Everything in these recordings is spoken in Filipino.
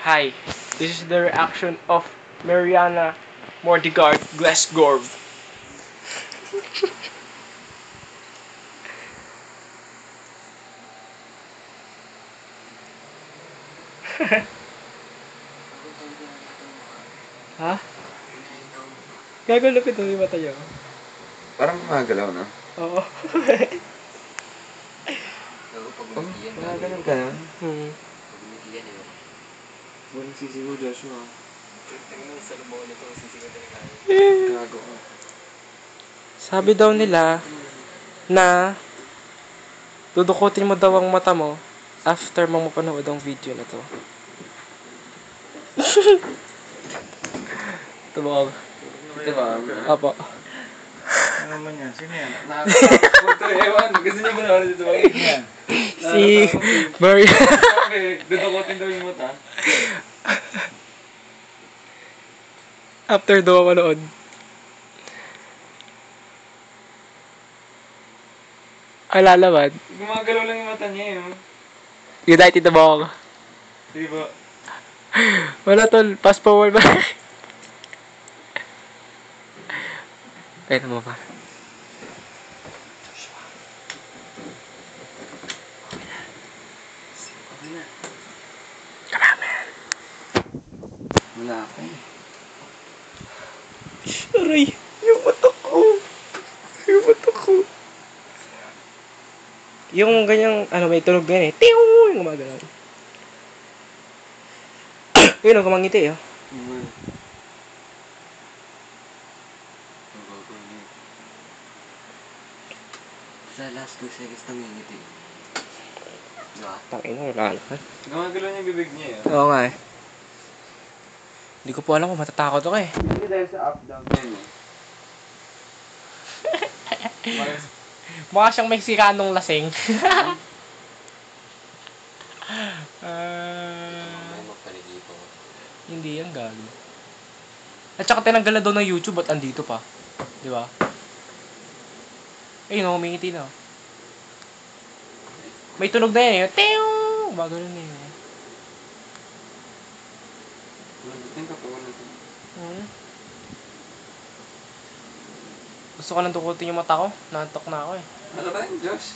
Hi, this is the reaction of Mariana Mordigard Glasgow. Ha? Gago lupit yung mata niya. Parang gumagalaw, no? Oo. Gumagalaw ka na? Walang sisigaw, Joshua. Gago ka. Sabi daw nila na dudukutin mo daw ang mata mo after mong mapanood ang video na to. Ito ba? Ito ba? Apo. Ano naman yan? Sino yan? Nakakatakot to, ewan. Gusto niyo ba na ulit ito? Yan. Si Maria. Okay, dudukutin daw yung mata. After daw manood. Ay, lalaban. Gumagalaw lang yung mata niya, eh. United na ba ako? Di ba? Wala tol, fast forward ba? Ay, naman pa. Okay na. Karami. Wala ka eh. Aray, yung mata ko. Yung mata ko. Yung ganyang, ano, may tunog yan eh. Tiyo! Yung gumagalaw. Yun, kumangiti eh. Sa last 2 seconds nangingiti. Diba? Tangina, wala naman. Gumagalaw niya yung bibig niya, eh. Oo nga eh. Hindi ko po alam kung matatakot ako eh. Hindi dahil sa up-down yan, eh. Mukha siyang Mexicanong lasing. Hindi yan gago. At saka tinanggal na daw ng YouTube at andito pa. Di ba? Ayun, humingiti na. May tunog na yan eh. Tew! Bago na yun. Tingin ka pa wala ito. Gusto ko nang dukutin yung mata ko. Nantok na ako eh. Ano ba yun, Josh?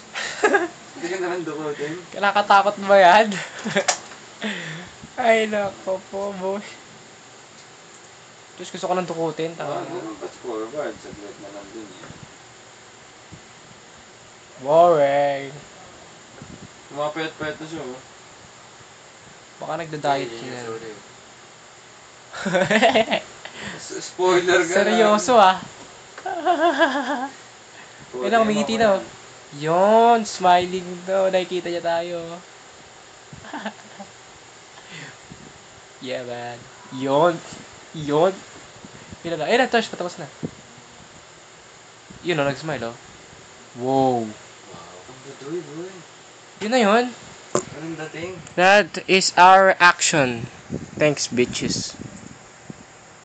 Hindi ka naman dukutin. Kinakatakot ba yan? Ay nako po, boss. Tapos gusto ko nang dukutin. Fast forward. Saglit na lang dun, eh. Boring. Kumapayat-payat na siya, oh. Baka nagda-diet siya. Spoiler ka na. Seryoso ah. Ayun na, kumingiti na oh. Yun, smiling daw. Nakikita niya tayo. Yeah, man. Yun. Yun. Yun na. Ayun na, Tosh. Patapos na. Yun o, nag-smile oh. Wow. Ang budoy, boy. Yun na yun. Anong dating? That is our action. Thanks, bitches.